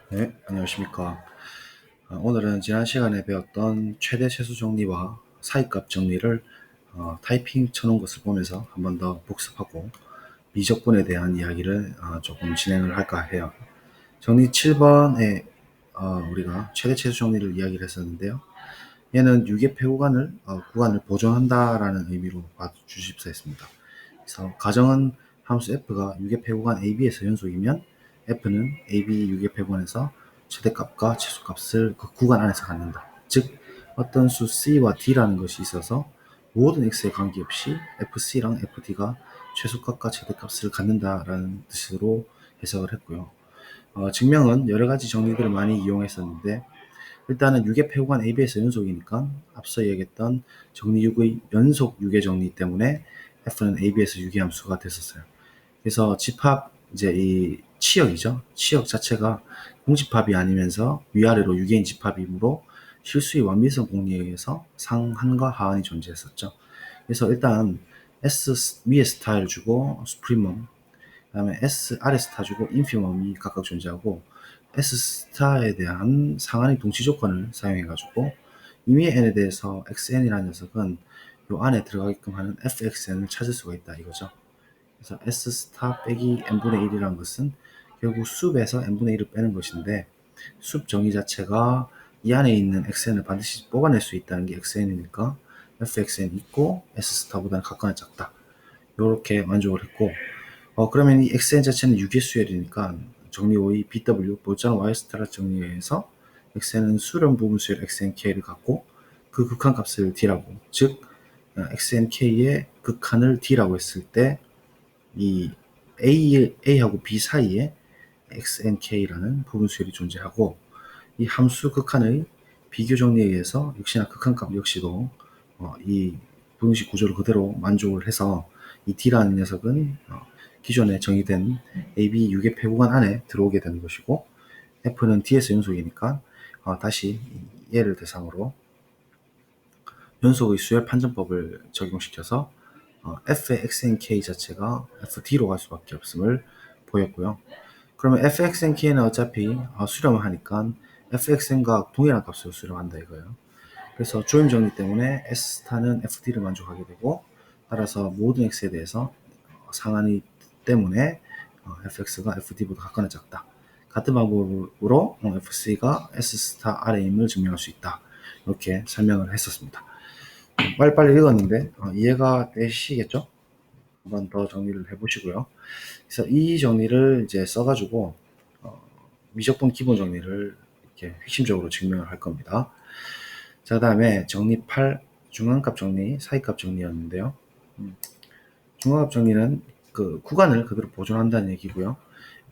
네, 안녕하십니까. 오늘은 지난 시간에 배웠던 최대 최소 정리와 사이값 정리를 타이핑 쳐놓은 것을 보면서 한 번 더 복습하고 미적분에 대한 이야기를 조금 진행을 할까 해요. 정리 7번에 우리가 최대 최소 정리를 이야기를 했었는데요. 얘는 유기폐 구간을 보존한다라는 의미로 봐주십사 했습니다. 그래서 가정은 함수 f가 유기폐 구간 AB에서 연속이면 f는 AB 유기폐 구간에서 최대값과 최소값을 그 구간 안에서 갖는다. 즉 어떤 수 C와 D라는 것이 있어서 모든 X에 관계없이 FC랑 FD가 최소값과 최대값을 갖는다라는 뜻으로 해석을 했고요. 증명은 여러 가지 정리들을 많이 이용했었는데 일단은 유계폐 구간 AB에서 연속이니까 앞서 얘기했던 정리유의 연속 유계 정리 때문에 F는 AB에서 유기함수가 됐었어요. 그래서 집합 이제 이 치역이죠. 치역 자체가 공집합이 아니면서 위아래로 유계인 집합이므로 실수의 완비성 공리에 의해서 상한과 하한이 존재했었죠. 그래서 일단 S 위에 스타를 주고 수프리멈, 그다음에 S 아래 스타 주고 인피멈이 각각 존재하고 S 스타에 대한 상한의 동치 조건을 사용해가지고 임의의 n에 대해서 xn이라는 녀석은 요 안에 들어가게끔 하는 fxn을 찾을 수가 있다 이거죠. 그래서 S 스타 빼기 n분의 1이라는 것은 결국 숲에서 n분의 1을 빼는 것인데 숲 정의 자체가 이 안에 있는 xn을 반드시 뽑아낼 수 있다는 게 xn이니까 fxn 있고 S 스타보다는 각각은 작다. 이렇게 만족을 했고 그러면 이 xn 자체는 유기수열이니까 정리 5의 bw 볼자는 y스타라 정리에 의해서 xn은 수렴 부분 수열 xnk를 갖고 그 극한값을 d라고, 즉 xnk의 극한을 d라고 했을 때 이 a하고 b 사이에 xnk라는 부분 수열이 존재하고 이 함수 극한의 비교 정리에 의해서 역시나 극한값 역시도 이 분식 구조를 그대로 만족을 해서 이 d라는 녀석은 기존에 정의된 AB 유계폐 구간 안에 들어오게 되는 것이고 F는 D에서 연속이니까 다시 얘를 대상으로 연속의 수열 판정법을 적용시켜서 F의 XNK 자체가 FD로 갈 수밖에 없음을 보였고요. 그러면 FXNK는 어차피 수렴을 하니까 FXN과 동일한 값으로 수렴한다 이거예요. 그래서 조임 정리 때문에 S타는 FD를 만족하게 되고 따라서 모든 X에 대해서 상한이 때문에 fx가 fd보다 각각은 작다. 같은 방법으로 fc가 s스타 r임을 증명할 수 있다. 이렇게 설명을 했었습니다. 빨리빨리 읽었는데 이해가 되시겠죠? 한번 더 정리를 해보시고요. 그래서 이 정리를 이제 써가지고 미적분 기본 정리를 이렇게 핵심적으로 증명을 할 겁니다. 자, 다음에 정리 8 중앙값 정리, 사이값 정리였는데요. 중앙값 정리는 그 구간을 그대로 보존한다는 얘기고요.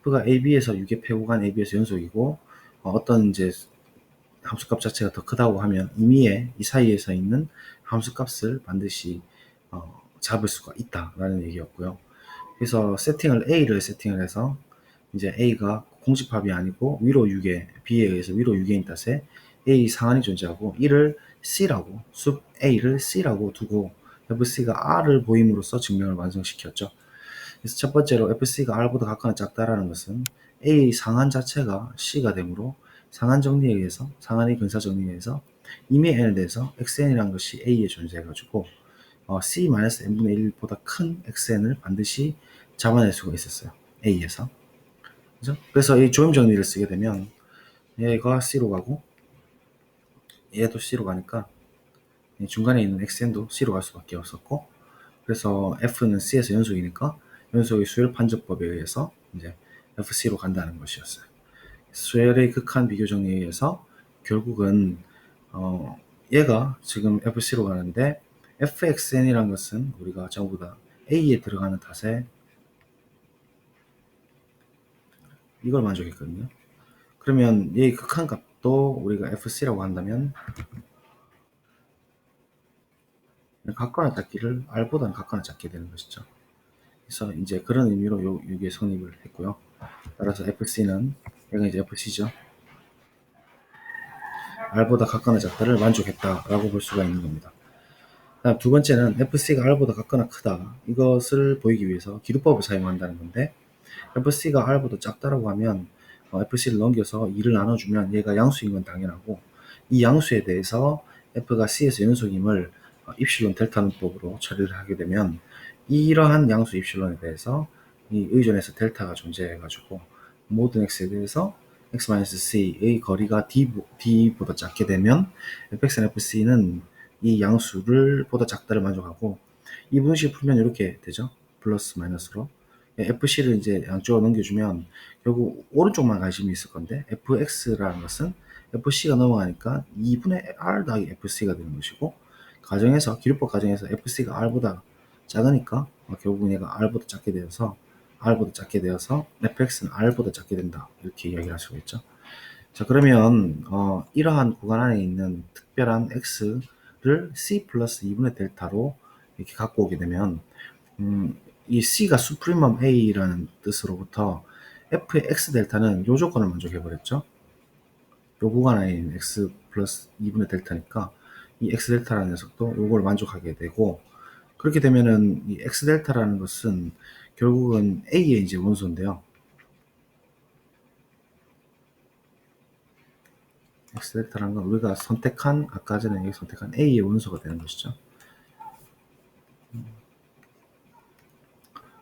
F가 AB에서 유기폐 구간 AB에서 연속이고 어떤 이제 함수값 자체가 더 크다고 하면 임의의 이 사이에서 있는 함수값을 반드시 잡을 수가 있다라는 얘기였고요. 그래서 A를 세팅을 해서 이제 A가 공집합이 아니고 위로 유계, B에 의해서 위로 유계인 탓에 A 상한이 존재하고 이를 C라고, 숲 A를 C라고 두고 FC가 R을 보임으로써 증명을 완성시켰죠. 그래서 첫 번째로 FC가 R보다 각각은 작다라는 것은 A 상한 자체가 C가 되므로 상한 정리에 의해서, 상한의 근사 정리에 의해서 이미 N에 대해서 XN이라는 것이 A에 존재해가지고 C-n분의 1보다 큰 XN을 반드시 잡아낼 수가 있었어요. A에서. 그죠? 그래서 이 조임 정리를 쓰게 되면 얘가 C로 가고 얘도 C로 가니까 중간에 있는 XN도 C로 갈 수밖에 없었고 그래서 F는 C에서 연속이니까 연속의 수열 판정법에 의해서 이제 FC로 간다는 것이었어요. 수열의 극한 비교 정리에 의해서 결국은 얘가 지금 FC로 가는데 FXN이라는 것은 우리가 전부 다 A에 들어가는 탓에 이걸 만족했거든요. 그러면 이 극한 값도 우리가 FC라고 한다면 각각의 작기를 R보다는 각각의 작게 되는 것이죠. 그래서 이제 그런 의미로 이게 성립을 했고요. 따라서 FC는 얘가 이제 FC죠. R보다 각각의 작다를 만족했다라고 볼 수가 있는 겁니다. 다음 두 번째는 FC가 R보다 각각나 크다. 이것을 보이기 위해서 기루법을 사용한다는 건데 FC가 R보다 작다라고 하면 fc를 넘겨서 2를 나눠주면 얘가 양수인 건 당연하고, 이 양수에 대해서 f가 c에서 연속임을 입실론 델타 문법으로 처리를 하게 되면, 이러한 양수 입실론에 대해서 이 의존에서 델타가 존재해가지고 모든 x에 대해서 x-c의 거리가 d보다 작게 되면 fx는 fc는 이 양수를 보다 작다를 만족하고, 이 분식 풀면 이렇게 되죠. 플러스 마이너스로 fc를 이제 양쪽으로 넘겨주면 결국 오른쪽만 관심이 있을 건데, fx라는 것은 fc가 넘어가니까 2분의 r 더하기 fc가 되는 것이고, 기류법 가정에서 fc가 r보다 작으니까 결국은 얘가 r보다 작게 되어서 fx는 r보다 작게 된다, 이렇게 이야기를 할 수가 있죠. 자, 그러면 이러한 구간 안에 있는 특별한 x를 c 플러스 2분의 델타로 이렇게 갖고 오게 되면, 이 c가 수프리멈 a라는 뜻으로부터 f의 x 델타는 요 조건을 만족해 버렸죠. 요 구간 안에 있는 x 플러스 2분의 델타니까 이 x 델타라는 녀석도 요걸 만족하게 되고, 그렇게 되면은 이 x 델타라는 것은 결국은 a의 이제 원소인데요. x 델타라는 건 우리가 아까 전에 선택한 a의 원소가 되는 것이죠.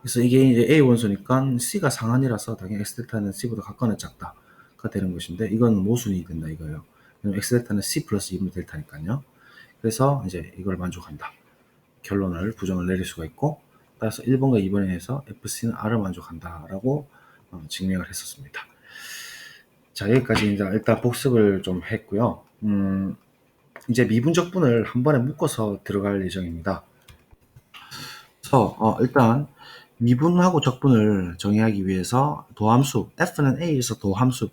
그래서 이게 이제 A 원소니까 C가 상한이라서 당연히 X델타는 C보다 각각은 작다가 되는 것인데, 이건 모순이 된다 이거예요. X델타는 C 플러스 2분의 델타니까요. 그래서 이제 이걸 만족한다, 결론을 부정을 내릴 수가 있고, 따라서 1번과 2번에 의해서 FC는 R을 만족한다라고 증명을 했었습니다. 자, 여기까지 이제 일단 복습을 좀 했고요. 이제 미분적분을 한 번에 묶어서 들어갈 예정입니다. 그래서 일단 미분하고 적분을 정의하기 위해서 도함수 f는 a에서 도함수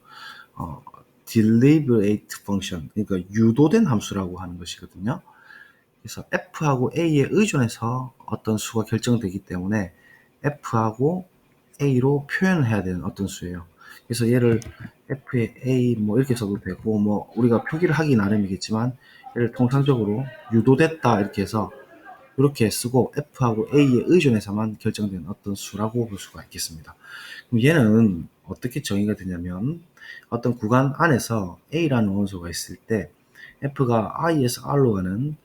deliberate function, 그러니까 유도된 함수라고 하는 것이거든요. 그래서 f하고 a에 의존해서 어떤 수가 결정되기 때문에 f하고 a로 표현을 해야 되는 어떤 수예요. 그래서 얘를 f의 a 뭐 이렇게 써도 되고, 뭐 우리가 표기를 하기 나름이겠지만 얘를 통상적으로 유도됐다 이렇게 해서 이렇게 쓰고 f하고 a에 의존해서만 결정된 어떤 수라고 볼 수가 있겠습니다. 그럼 얘는 어떻게 정의가 되냐면, 어떤 구간 안에서 a라는 원소가 있을 때 f가 i에서 r로 가는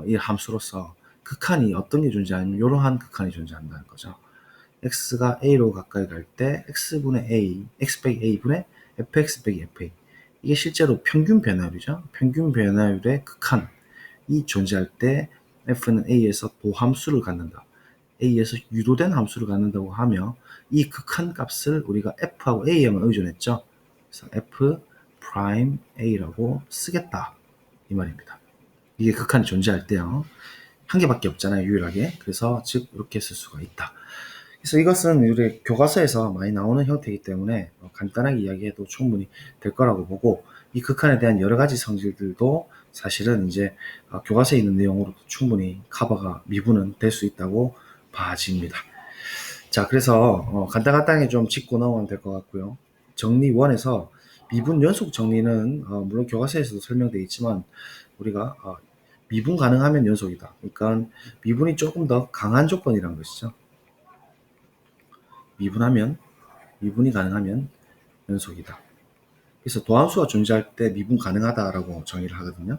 이 함수로서 극한이 어떤 게 존재하냐면 이러한 극한이 존재한다는 거죠. x가 a로 가까이 갈 때 x분의 a, x 빼기 a분의 fx 빼기 fa, 이게 실제로 평균 변화율이죠. 평균 변화율의 극한이 존재할 때 f는 a에서 도함수를 갖는다, a에서 유도된 함수를 갖는다고 하며, 이 극한 값을 우리가 f하고 a에만 의존했죠. 그래서 f 프라임 a라고 쓰겠다 이 말입니다. 이게 극한이 존재할 때요. 한 개밖에 없잖아요, 유일하게. 그래서 즉 이렇게 쓸 수가 있다. 그래서 이것은 우리 교과서에서 많이 나오는 형태이기 때문에 간단하게 이야기해도 충분히 될 거라고 보고, 이 극한에 대한 여러 가지 성질들도 사실은 이제 교과서에 있는 내용으로 충분히 커버가 미분은 될 수 있다고 봐집니다. 자, 그래서 간단하게 좀 짚고 넘어가면 될 것 같고요. 정리 1에서 미분 연속 정리는 물론 교과서에서도 설명되어 있지만, 우리가 미분 가능하면 연속이다, 그러니까 미분이 조금 더 강한 조건이란 것이죠. 미분이 가능하면 연속이다. 그래서 도함수가 존재할 때 미분 가능하다라고 정의를 하거든요.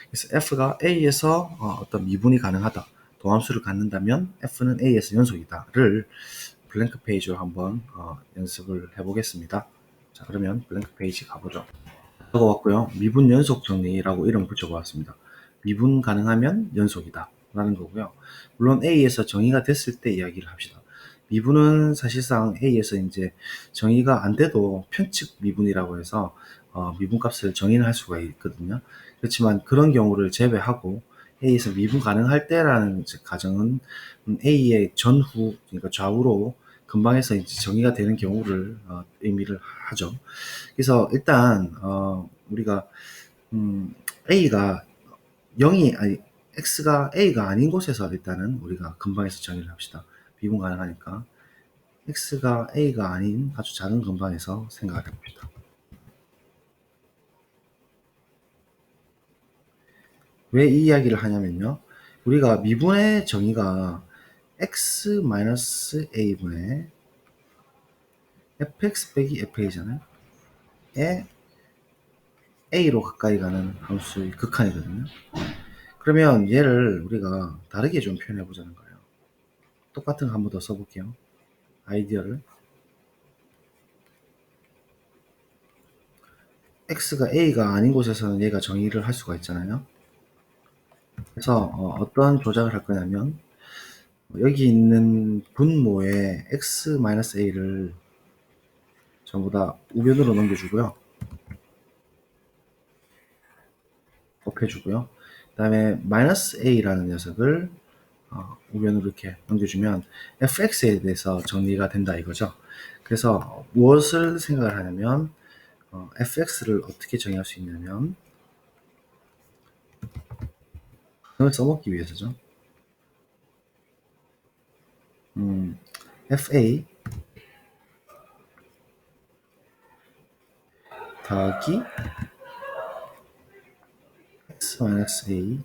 그래서 f가 a에서 어떤 미분이 가능하다, 도함수를 갖는다면 f는 a에서 연속이다를 블랭크 페이지로 한번 연습을 해보겠습니다. 자, 그러면 블랭크 페이지 가보죠. 적어왔고요. 미분 연속 정리라고 이름 붙여보았습니다. 미분 가능하면 연속이다 라는 거고요. 물론 A에서 정의가 됐을 때 이야기를 합시다. 미분은 사실상 A에서 이제 정의가 안 돼도 편측 미분이라고 해서 미분값을 정의는 할 수가 있거든요. 그렇지만 그런 경우를 제외하고 A에서 미분 가능할 때라는 가정은 A의 전후, 그러니까 좌우로 근방에서 이제 정의가 되는 경우를 의미를 하죠. 그래서 일단 우리가 A가 0이 아니 X가 A가 아닌 곳에서 일단은 우리가 근방에서 정의를 합시다. 미분 가능하니까 X가 A가 아닌 아주 작은 근방에서 생각을 해봅시다. 왜 이 이야기를 하냐면요, 우리가 미분의 정의가 X-A분의 fx 빼기 fa잖아요. A로 가까이 가는 함수의 극한이거든요. 그러면 얘를 우리가 다르게 좀 표현해 보자는 거예요. 똑같은 거 한 번 더 써볼게요. 아이디어를. x가 a가 아닌 곳에서는 얘가 정의를 할 수가 있잖아요. 그래서 어떤 조작을 할 거냐면 여기 있는 분모에 x-a를 전부 다 우변으로 넘겨주고요. 곱해주고요. 그 다음에 -a라는 녀석을 우변으로 이렇게 넘겨주면 fx에 대해서 정리가 된다 이거죠. 그래서 무엇을 생각을 하냐면 fx를 어떻게 정의할 수 있냐면 그걸 써먹기 위해서죠. fa 더하기 x-a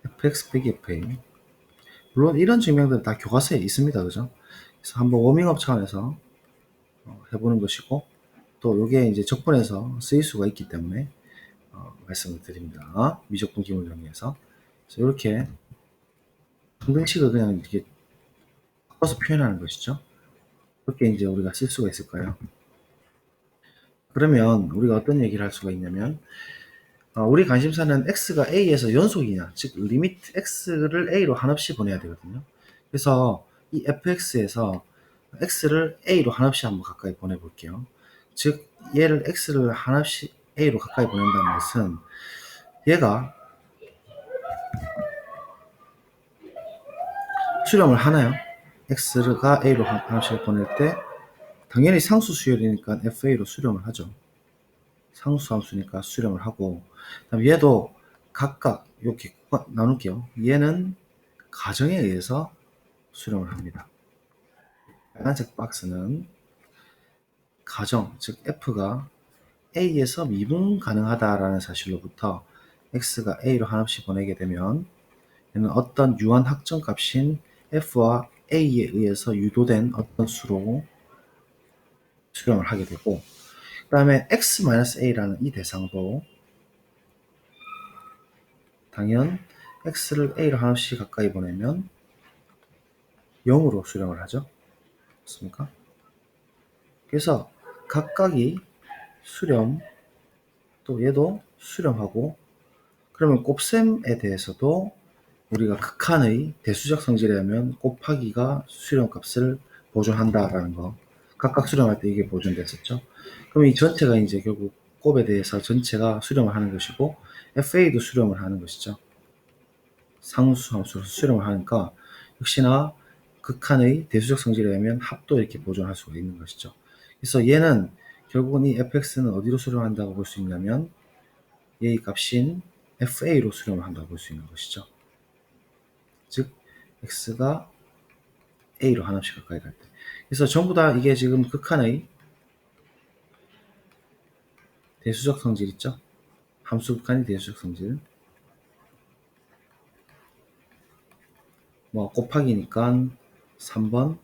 fx 빼기 fa. 물론 이런 증명들은 다 교과서에 있습니다. 그죠? 그래서 한번 워밍업 차원에서 해보는 것이고, 또 이게 이제 적분에서 쓰일 수가 있기 때문에 말씀을 드립니다. 미적분 기본 정리에서. 그래서 이렇게 방정식을 그냥 이렇게 바꿔서 표현하는 것이죠. 그렇게 이제 우리가 쓸 수가 있을 거예요. 그러면 우리가 어떤 얘기를 할 수가 있냐면 우리 관심사는 x가 a에서 연속이냐, 즉 리미트 x를 a로 한없이 보내야 되거든요. 그래서 이 fx에서 x를 a로 한없이 한번 가까이 보내볼게요. 즉 얘를 x를 한없이 a로 가까이 보낸다는 것은 얘가 수렴을 하나요? x가 a로 한없이 보낼 때 당연히 상수 수열이니까 fa로 수렴을 하죠. 상수 함수니까 수렴을 하고, 그다음 얘도 각각 이렇게 나눌게요. 얘는 가정에 의해서 수렴을 합니다. 빨간색 박스는 가정, 즉 f가 a에서 미분 가능하다라는 사실로부터 x가 a로 한없이 보내게 되면 얘는 어떤 유한 확정값인 f와 a에 의해서 유도된 어떤 수로 수렴을 하게 되고, 그 다음에 x-a라는 이 대상도 당연 x를 a로 한없이 가까이 보내면 0으로 수렴을 하죠. 맞습니까? 그래서 각각이 수렴, 또 얘도 수렴하고, 그러면 곱셈에 대해서도 우리가 극한의 대수적 성질이라면 곱하기가 수렴값을 보존한다라는 거, 각각 수렴할 때 이게 보존됐었죠. 그럼 이 전체가 이제 결국 곱에 대해서 전체가 수렴을 하는 것이고 FA도 수렴을 하는 것이죠. 상수 함수로 수렴을 하니까 역시나 극한의 대수적 성질이라면 합도 이렇게 보존할 수가 있는 것이죠. 그래서 얘는 결국은 이 fx는 어디로 수렴한다고 볼 수 있냐면 얘의 값인 fa로 수렴을 한다고 볼 수 있는 것이죠. 즉 x가 a로 한없이 가까이 갈 때. 그래서 전부 다 이게 지금 극한의 대수적 성질 있죠. 함수 극한의 대수적 성질. 뭐 곱하기니까 3번,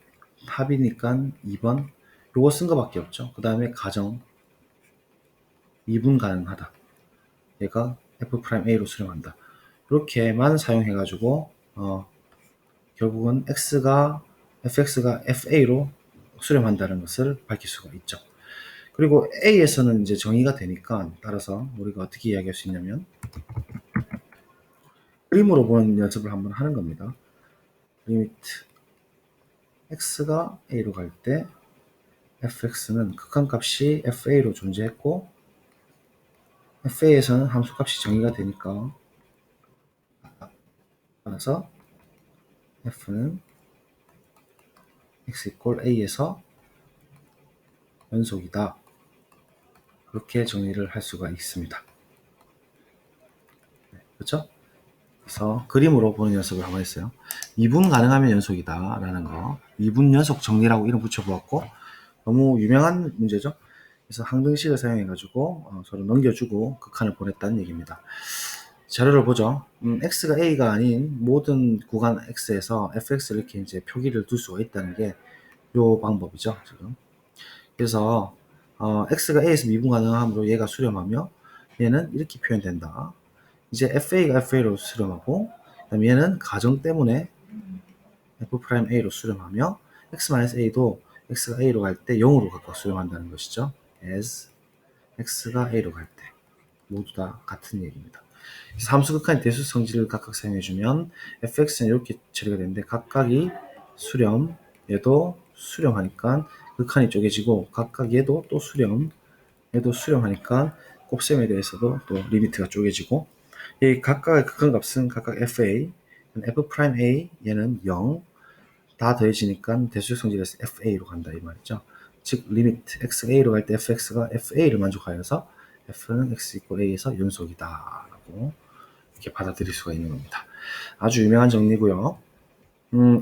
합이니까 2번. 요거 쓴 거밖에 없죠. 그 다음에 가정 미분 가능하다. 얘가 f'a로 수렴한다. 이렇게만 사용해가지고 결국은 fx가 fa로 수렴한다는 것을 밝힐 수가 있죠. 그리고 a에서는 이제 정의가 되니까 따라서 우리가 어떻게 이야기할 수 있냐면 그림으로 보는 연습을 한번 하는 겁니다. 리미트 x가 a로 갈 때 fx는 극한값이 fa로 존재했고 fa에서는 함수값이 정의가 되니까 따라서 f는 x a에서 연속이다. 그렇게 정리를 할 수가 있습니다. 그렇죠? 그래서 그림으로 보는 연습을 한번 했어요. 미분 가능하면 연속이다 라는 거, 미분 연속 정리라고 이름 붙여보았고 너무 유명한 문제죠. 그래서 항등식을 사용해 가지고 서로 넘겨주고 극한을 보냈다는 얘기입니다. 자료를 보죠. x가 a가 아닌 모든 구간 x에서 fx를 이렇게 이제 표기를 둘 수가 있다는 게 요 방법이죠, 지금. 그래서 x가 a에서 미분 가능하므로 얘가 수렴하며 얘는 이렇게 표현된다. 이제 fa가 fa로 수렴하고 그다음에 얘는 가정 때문에 f'a로 수렴하며 x-a도 x가 a로 갈 때 0으로 각각 수렴한다는 것이죠. as x가 a로 갈 때 모두 다 같은 얘기입니다. 함수 극한의 대수 성질을 각각 사용해주면 fx는 이렇게 처리가 되는데 각각이 수렴, 얘도 수렴하니까 극한이 쪼개지고 각각 얘도 또 수렴, 얘도 수렴하니까 곱셈에 대해서도 또 리미트가 쪼개지고 이 각각의 극한값은 각각 fa, f'a 얘는 0, 다 더해지니까 대수적 성질에서 fa로 간다 이 말이죠. 즉 리미트 xa로 갈 때 fx가 fa를 만족하여서 f는 x equal a에서 연속이다 라고 이렇게 받아들일 수가 있는 겁니다. 아주 유명한 정리고요.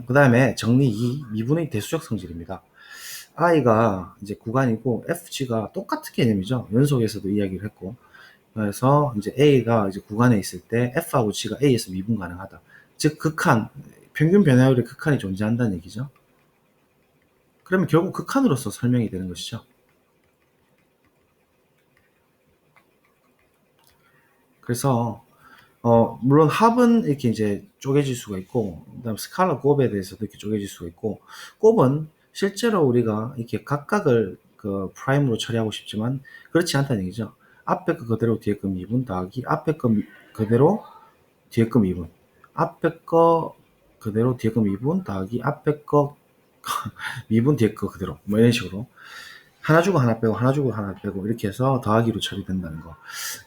그 다음에 정리 2, 미분의 대수적 성질입니다. i가 이제 구간이고 fg가 똑같은 개념이죠. 연속에서도 이야기를 했고, 그래서 이제 a가 이제 구간에 있을 때 f하고 g가 a에서 미분 가능하다. 즉 극한, 평균 변화율의 극한이 존재한다는 얘기죠. 그러면 결국 극한으로서 설명이 되는 것이죠. 그래서 물론 합은 이렇게 이제 쪼개질 수가 있고, 그다음 스칼라 곱에 대해서도 이렇게 쪼개질 수가 있고, 곱은 실제로 우리가 이렇게 각각을 그 프라임으로 처리하고 싶지만 그렇지 않다는 얘기죠. 앞에 거 그대로 뒤에 거 미분 더하기 앞에 거 그대로 뒤에 거 미분, 앞에 거 그대로 뒤에 거 미분 더하기 앞에 거 미분 뒤에 거 그대로 뭐 이런 식으로 하나 주고 하나 빼고 하나 주고 하나 빼고 이렇게 해서 더하기로 처리된다는 거.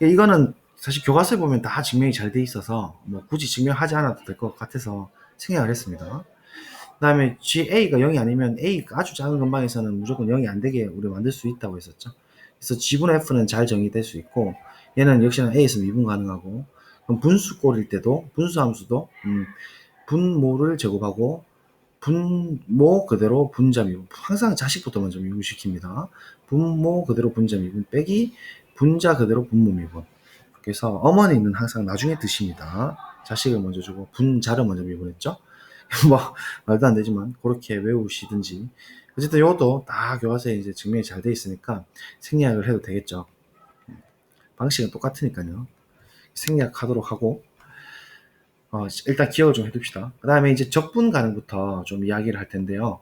이거는 사실 교과서에 보면 다 증명이 잘 돼 있어서 뭐 굳이 증명하지 않아도 될 것 같아서 생략을 했습니다. 그 다음에 GA가 0이 아니면 A 아주 작은 근방에서는 무조건 0이 안 되게 우리가 만들 수 있다고 했었죠. 그래서 G분의 F는 잘 정의될 수 있고 얘는 역시나 A에서 미분 가능하고 그럼 분수 꼴일 때도 분수 함수도 분모를 제곱하고 분모 그대로 분자 미분. 항상 자식부터 먼저 미분시킵니다. 분모 그대로 분자 미분 빼기 분자 그대로 분모 미분. 그래서 어머니는 항상 나중에 드십니다. 자식을 먼저 주고 분자를 먼저 미분했죠. 뭐 말도 안 되지만 그렇게 외우시든지 어쨌든 이것도 다 교과서에 이제 증명이 잘 돼 있으니까 생략을 해도 되겠죠. 방식은 똑같으니까요. 생략하도록 하고 일단 기억을 좀 해둡시다. 그 다음에 이제 적분 가능부터 좀 이야기를 할 텐데요.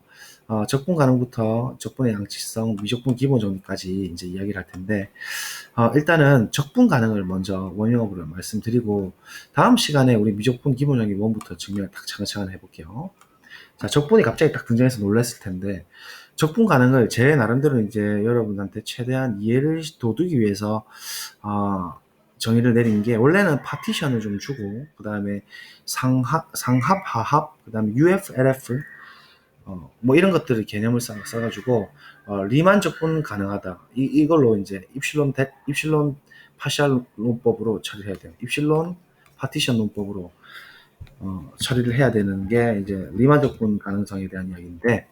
적분 가능부터 적분의 양치성, 미적분 기본 정리까지 이제 이야기를 할 텐데, 일단은 적분 가능을 먼저 원형으로 말씀드리고, 다음 시간에 우리 미적분 기본 정리 원부터 증명을 딱 차근차근 해볼게요. 자, 적분이 갑자기 딱 등장해서 놀랐을 텐데, 적분 가능을 제 나름대로 이제 여러분한테 최대한 이해를 도두기 위해서, 정의를 내린 게 원래는 파티션을 좀 주고 그 다음에 상합, 하합, 그 다음에 UF, LF 뭐 이런 것들을 개념을 써가지고 리만 적분 가능하다. 이걸로 이제 입실론 파셜 논법으로 처리해야 돼요. 입실론 파티션 논법으로 처리를 해야 되는 게 이제 리만 적분 가능성에 대한 이야기인데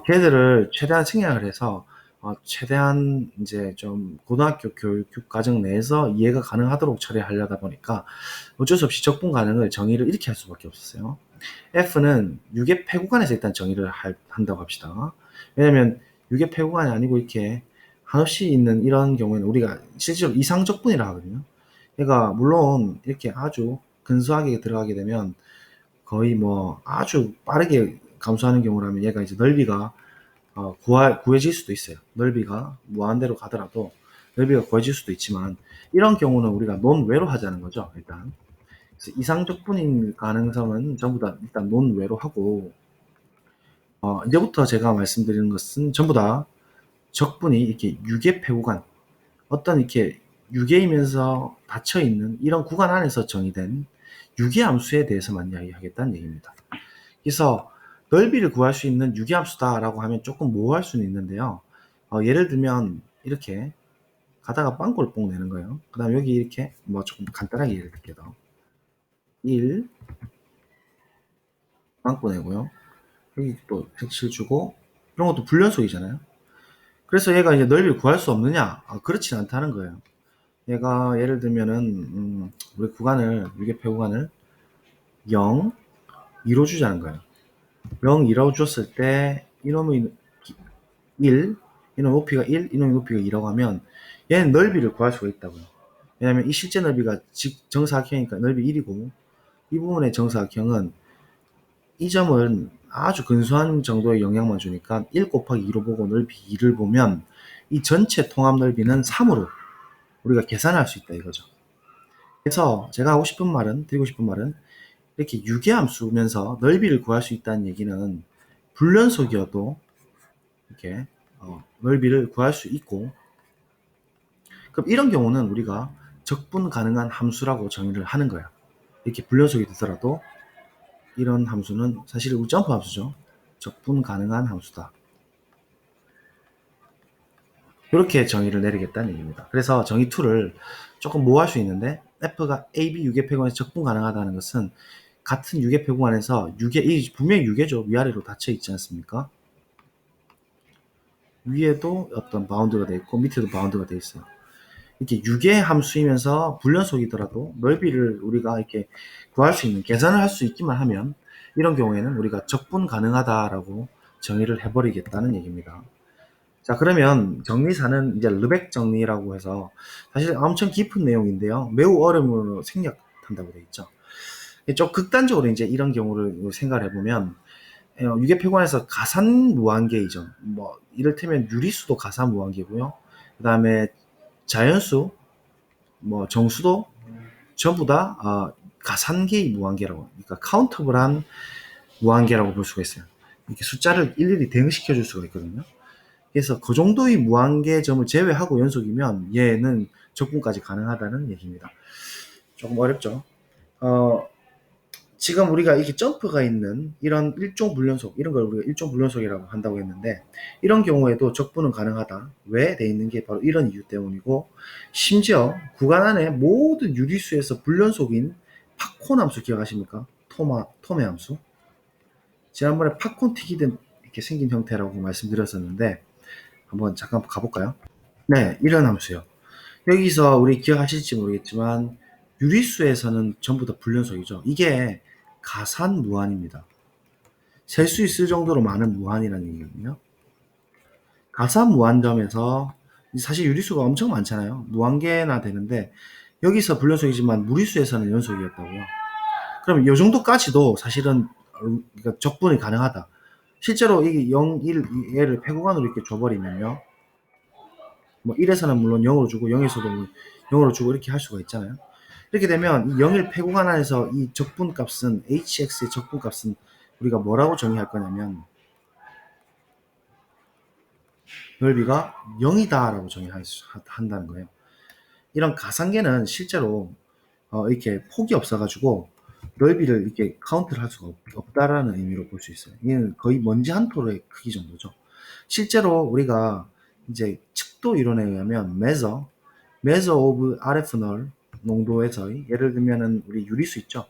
걔들을 최대한 생략을 해서 최대한 이제 좀 고등학교 교육 과정 내에서 이해가 가능하도록 처리하려다 보니까 어쩔 수 없이 적분 가능을 정의를 이렇게 할 수밖에 없었어요. F는 유계 폐구간에서 일단 정의를 한다고 합시다. 왜냐면 유계 폐구간이 아니고 이렇게 한없이 있는 이런 경우에는 우리가 실제로 이상적분이라 하거든요. 그러니까 물론 이렇게 아주 근소하게 들어가게 되면 거의 뭐 아주 빠르게 감소하는 경우라면 얘가 이제 넓이가 구해질 수도 있어요. 넓이가 무한대로 가더라도 넓이가 구해질 수도 있지만 이런 경우는 우리가 논외로 하자는 거죠. 일단 그래서 이상적분인 가능성은 전부 다 일단 논외로 하고 이제부터 제가 말씀드리는 것은 전부 다 적분이 이렇게 유계폐구간 어떤 이렇게 유계이면서 닫혀있는 이런 구간 안에서 정의된 유계함수에 대해서만 이야기하겠다는 얘기입니다. 그래서 넓이를 구할 수 있는 유기함수다라고 하면 조금 모호할 수는 있는데요. 예를 들면 이렇게 가다가 빵꾸를 뽕 내는 거예요. 그 다음 여기 이렇게 뭐 조금 간단하게 예를 들게요. 1 빵꾸 내고요. 여기 또 색칠 주고 이런 것도 불연속이잖아요. 그래서 얘가 이제 넓이를 구할 수 없느냐? 그렇지 않다는 거예요. 얘가 예를 들면은 우리 구간을 유계표 구간을 0, 2로 주자는 거예요. 0, 2로 줬을 때 이놈의 1, 이놈의 높이가 1, 이놈의 높이가 2라고 하면 얘는 넓이를 구할 수가 있다고요. 왜냐하면 이 실제 넓이가 정사각형이니까 넓이 1이고 이 부분의 정사각형은 이 점은 아주 근소한 정도의 영향만 주니까 1 곱하기 2로 보고 넓이 2를 보면 이 전체 통합 넓이는 3으로 우리가 계산할 수 있다 이거죠. 그래서 제가 드리고 싶은 말은 이렇게 유기함수면서 넓이를 구할 수 있다는 얘기는 불연속이어도 이렇게 넓이를 구할 수 있고, 그럼 이런 경우는 우리가 적분 가능한 함수라고 정의를 하는 거야. 이렇게 불연속이 되더라도 이런 함수는 사실 우리 점프 함수죠. 적분 가능한 함수다. 이렇게 정의를 내리겠다는 얘기입니다. 그래서 정의 2를 조금 모호할 수 있는데 f가 AB 유계폐구안에서 적분 가능하다는 것은 같은 유계폐구안에서 분명히 유계죠. 위아래로 닫혀 있지 않습니까? 위에도 어떤 바운드가 되어 있고 밑에도 바운드가 되어 있어요. 이렇게 유계 함수이면서 불연속이더라도 넓이를 우리가 이렇게 구할 수 있는, 계산을 할 수 있기만 하면 이런 경우에는 우리가 적분 가능하다라고 정의를 해버리겠다는 얘기입니다. 자, 그러면 정리사는 이제 르벡 정리라고 해서 사실 엄청 깊은 내용인데요. 매우 어려움으로 생략한다고 되어 있죠. 좀 극단적으로 이제 이런 경우를 생각을 해보면 유계폐관에서 가산 무한계이죠. 뭐 이를테면 유리수도 가산 무한계고요. 그 다음에 자연수, 뭐 정수도 전부 다 가산계의 무한계라고, 그러니까 카운터블한 무한계라고 볼 수가 있어요. 이렇게 숫자를 일일이 대응시켜 줄 수가 있거든요. 그래서 그 정도의 무한계 점을 제외하고 연속이면 얘는 적분까지 가능하다는 얘기입니다. 조금 어렵죠. 지금 우리가 이게 점프가 있는 이런 일종 불연속, 이런 걸 우리가 일종 불연속이라고 한다고 했는데, 이런 경우에도 적분은 가능하다. 왜 돼 있는 게 바로 이런 이유 때문이고, 심지어 구간 안에 모든 유리수에서 불연속인 팝콘 함수 기억하십니까? 토메 함수. 지난번에 팝콘 튀기듯 이렇게 생긴 형태라고 말씀드렸었는데, 한번 잠깐 가볼까요? 네, 이런 함수요. 여기서 우리 기억하실지 모르겠지만 유리수에서는 전부 다 불연속이죠. 이게 가산 무한입니다. 셀 수 있을 정도로 많은 무한이라는 얘기거든요. 가산 무한점에서 사실 유리수가 엄청 많잖아요. 무한개나 되는데 여기서 불연속이지만 무리수에서는 연속이었다고요. 그럼 이 정도까지도 사실은 적분이 가능하다. 실제로 이게 0, 1, 얘를 폐구간으로 이렇게 줘버리면요. 뭐 1에서는 물론 0으로 주고 0에서도 0으로 주고 이렇게 할 수가 있잖아요. 이렇게 되면 이 0일 폐구간 안에서 이 적분값은 hx의 적분값은 우리가 뭐라고 정의할 거냐면 넓이가 0이다 라고 정의한다는 거예요. 이런 가상계는 실제로 이렇게 폭이 없어가지고 넓이를 이렇게 카운트를 할 수가 없다라는 의미로 볼 수 있어요. 이는 거의 먼지 한 톨의 크기 정도죠. 실제로 우리가 이제 측도 이론에 의하면 measure of RF null 농도에서의, 예를 들면은 우리 유리수 있죠.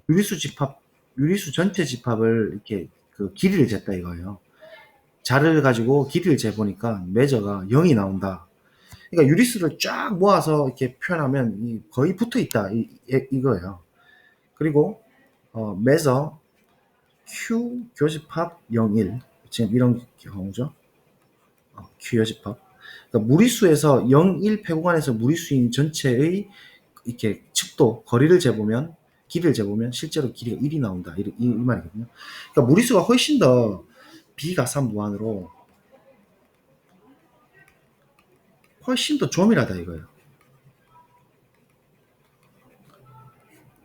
유리수 전체 집합을 이렇게 그 길이를 쟀다 이거예요. 자를 가지고 길이를 재보니까 measure가 0이 나온다. 그러니까 유리수를 쫙 모아서 이렇게 표현하면 거의 붙어 있다 이거예요. 그리고 measure Q 교집합 01, 지금 이런 경우죠. Q 교집합. 그러니까 무리수에서 0, 1 폐구간에서 무리수인 전체의 이렇게 측도, 거리를 재보면, 길이를 재보면 실제로 길이가 1이 나온다. 이 말이거든요. 그러니까 무리수가 훨씬 더 비가산 무한으로 훨씬 더 조밀하다 이거예요.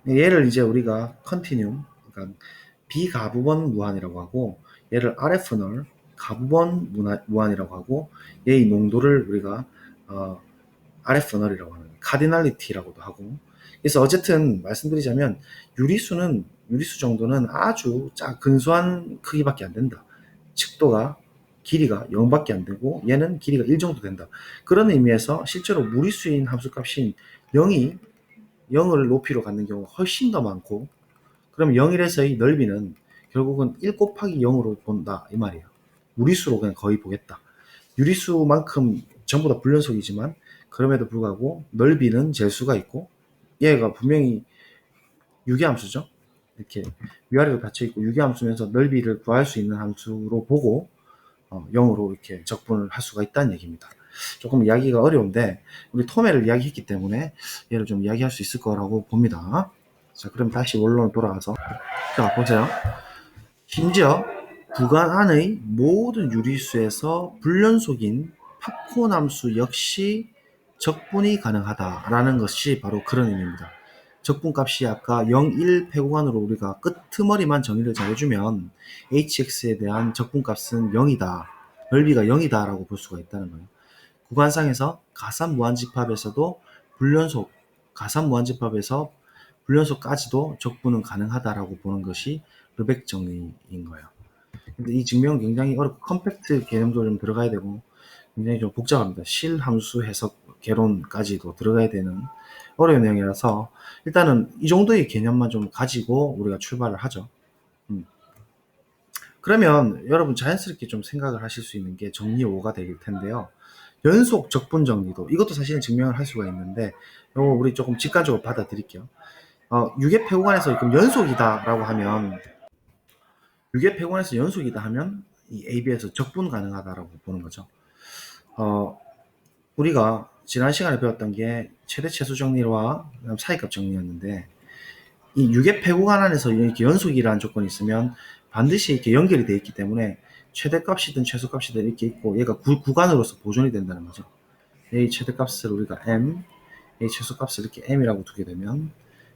얘를 이제 우리가 컨티뉴um, 그러니까 비가부번 무한이라고 하고, 얘를 RF null, 가부번 무한이라고 하고, 얘의 농도를 우리가 RF null이라고 하는 카디널리티라고도 하고. 그래서 어쨌든 말씀드리자면 유리수 정도는 아주 근소한 크기밖에 안 된다. 측도가, 길이가 0밖에 안 되고 얘는 길이가 1 정도 된다. 그런 의미에서 실제로 무리수인 함수값인 0을 높이로 갖는 경우가 훨씬 더 많고, 그럼 0일에서의 넓이는 결국은 1 곱하기 0으로 본다 이 말이에요. 무리수로 그냥 거의 보겠다. 유리수만큼 전부 다 불연속이지만 그럼에도 불구하고 넓이는 잴 수가 있고, 얘가 분명히 유기함수죠. 이렇게 위아래로 닫혀 있고 유기함수면서 넓이를 구할 수 있는 함수로 보고 0으로 이렇게 적분을 할 수가 있다는 얘기입니다. 조금 이야기가 어려운데 우리 토메를 이야기했기 때문에 얘를 좀 이야기할 수 있을 거라고 봅니다. 자, 그럼 다시 원론으로 돌아가서 자, 보세요. 심지어 구간 안의 모든 유리수에서 불연속인 팝콘함수 역시 적분이 가능하다라는 것이 바로 그런 의미입니다. 적분값이 아까 0, 1 폐구간으로 우리가 끄트머리만 정의를 잘해주면 hx에 대한 적분값은 0이다. 넓이가 0이다 라고 볼 수가 있다는 거예요. 구간상에서 가산무한집합에서도 불연속, 가산무한집합에서 불연속까지도 적분은 가능하다라고 보는 것이 르벡 정리인 거예요. 근데 이 증명은 굉장히 어렵고 컴팩트 개념도 좀 들어가야 되고 굉장히 좀 복잡합니다. 실함수 해석 개론까지도 들어가야 되는 어려운 내용이라서 일단은 이 정도의 개념만 좀 가지고 우리가 출발을 하죠. 그러면 여러분 자연스럽게 좀 생각을 하실 수 있는 게 정리 5가 될 텐데요. 연속 적분 정리도 이것도 사실은 증명을 할 수가 있는데 이거 우리 조금 직관적으로 받아들일게요. 유계 폐구간에서 그럼 연속이다라고 하면 유계 폐구간에서 연속이다 하면 이 AB에서 적분 가능하다라고 보는 거죠. 우리가 지난 시간에 배웠던 게 최대 최소 정리와 사이값 정리였는데 이 유계 폐구간 안에서 이렇게 연속이라는 조건이 있으면 반드시 이렇게 연결이 되어 있기 때문에 최대값이든 최소값이든 이렇게 있고 얘가 구간으로서 보존이 된다는 거죠. A 최대값을 우리가 M, A 최소값을 이렇게 M이라고 두게 되면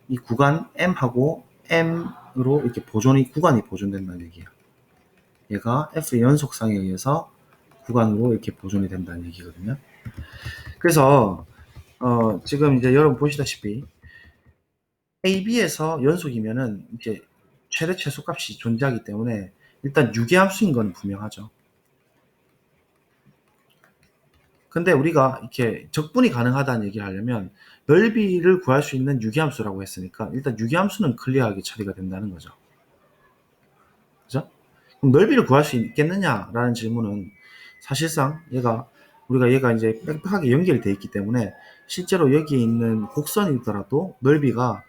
이 구간 M하고 M으로 이렇게 구간이 보존된다는 얘기예요. 얘가 F의 연속상에 의해서 구간으로 이렇게 보존이 된다는 얘기거든요. 그래서 지금 이제 여러분 보시다시피 AB에서 연속이면은 이제 최대 최소값이 존재하기 때문에 일단 유기함수인 건 분명하죠. 근데 우리가 이렇게 적분이 가능하다는 얘기를 하려면 넓이를 구할 수 있는 유기함수라고 했으니까 일단 유기함수는 클리어하게 처리가 된다는 거죠. 그죠? 그럼 넓이를 구할 수 있겠느냐라는 질문은 사실상 우리가 이제 빽빽하게 연결이 돼 있기 때문에 실제로 여기에 있는 곡선이더라도 넓이가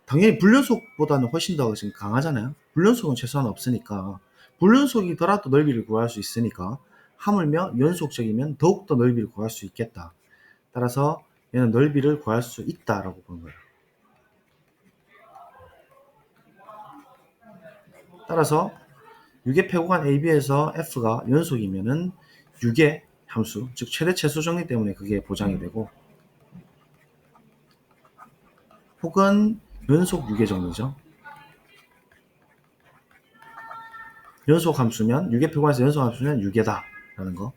당연히 불연속보다는 훨씬 더 지금 강하잖아요. 불연속은 최소한 없으니까 불연속이더라도 넓이를 구할 수 있으니까 하물며 연속적이면 더욱더 넓이를 구할 수 있겠다. 따라서 얘는 넓이를 구할 수 있다라고 보는 거예요. 따라서 유계 폐구간 AB에서 F가 연속이면은 유계 함수, 즉 최대 최소 정리 때문에 그게 보장이 되고 혹은 연속 유계 정리죠. 연속 함수면 유계 폐구간에서 연속 함수면 유계다라는 거.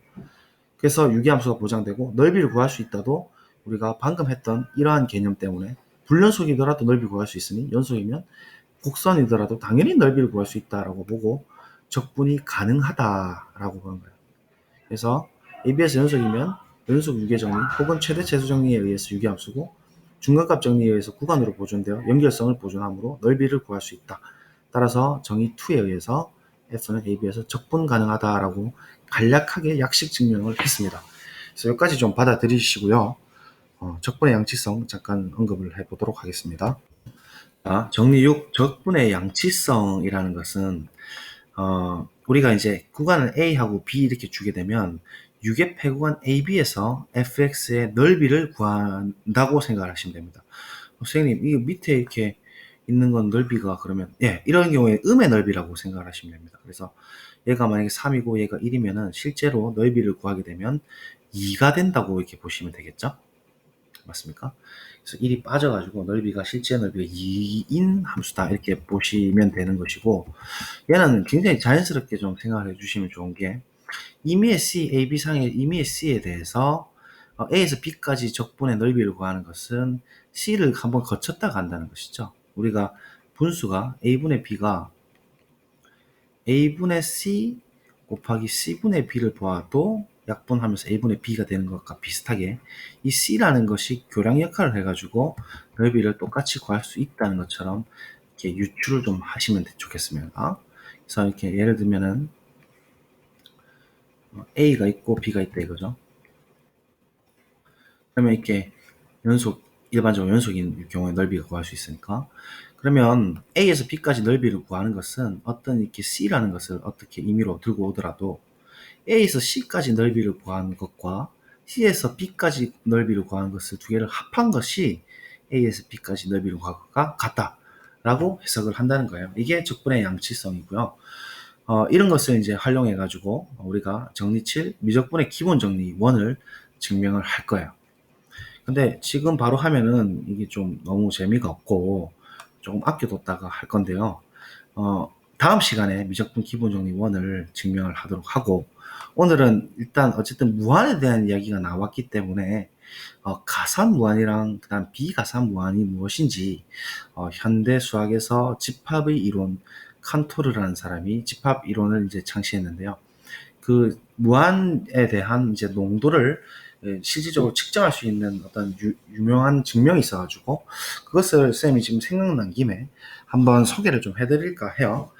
그래서 유기함수가 보장되고 넓이를 구할 수 있다도 우리가 방금 했던 이러한 개념 때문에 불연속이더라도 넓이를 구할 수 있으니 연속이면 곡선이더라도 당연히 넓이를 구할 수 있다라고 보고 적분이 가능하다라고 보는 거예요. 그래서 AB에서 연속이면 연속 유계정리 혹은 최대 최소 정리에 의해서 유기함수고 중간값 정리에 의해서 구간으로 보존되어 연결성을 보존하므로 넓이를 구할 수 있다. 따라서 정의 2에 의해서 F는 AB에서 적분 가능하다라고 간략하게 약식 증명을 했습니다. 그래서 여기까지 좀 받아들이시고요. 적분의 양치성 잠깐 언급을 해보도록 하겠습니다. 자, 정리 6 적분의 양치성이라는 것은 우리가 이제 구간을 A하고 B 이렇게 주게 되면 유계 폐구간 AB에서 fx의 넓이를 구한다고 생각을 하시면 됩니다. 선생님, 이 밑에 이렇게 있는 건 넓이가 그러면 이런 경우에 음의 넓이라고 생각을 하시면 됩니다. 그래서 얘가 만약에 3이고 얘가 1이면은 실제로 넓이를 구하게 되면 2가 된다고 이렇게 보시면 되겠죠? 맞습니까? 그래서 1이 빠져가지고 넓이가 실제 넓이가 2인 함수다 이렇게 보시면 되는 것이고 얘는 굉장히 자연스럽게 좀 생각을 해주시면 좋은 게 임의의 C, AB상의 임의의 C에 대해서 A에서 B까지 적분의 넓이를 구하는 것은 C를 한번 거쳤다 간다는 것이죠. 우리가 분수가 A분의 B가 A분의 C 곱하기 C분의 B를 보아도 약분하면서 A분의 B가 되는 것과 비슷하게 이 C라는 것이 교량 역할을 해가지고 넓이를 똑같이 구할 수 있다는 것처럼 이렇게 유추를 좀 하시면 좋겠습니다. 그래서 이렇게 예를 들면은 A가 있고 B가 있다 이거죠. 그러면 이렇게 일반적으로 연속인 경우에 넓이가 구할 수 있으니까 그러면 A에서 B까지 넓이를 구하는 것은 어떤 이렇게 C라는 것을 어떻게 임의로 들고 오더라도 A에서 C까지 넓이를 구하는 것과 C에서 B까지 넓이를 구하는 것을 두 개를 합한 것이 A에서 B까지 넓이를 구하는 것과 같다라고 해석을 한다는 거예요. 이게 적분의 양치성이고요. 이런 것을 이제 활용해 가지고 우리가 정리칠 미적분의 기본 정리 원을 증명을 할 거예요. 근데 지금 바로 하면은 이게 좀 너무 재미가 없고 조금 아껴뒀다가 할 건데요. 다음 시간에 미적분 기본 정리 원을 증명을 하도록 하고, 오늘은 일단 어쨌든 무한에 대한 이야기가 나왔기 때문에 가산 무한이랑 그다음 비가산 무한이 무엇인지 현대 수학에서 집합의 이론 칸토르라는 사람이 집합 이론을 이제 창시했는데요. 그 무한에 대한 이제 농도를 실질적으로 측정할 수 있는 어떤 유명한 증명이 있어가지고 그것을 쌤이 지금 생각난 김에 한번 소개를 좀 해드릴까 해요.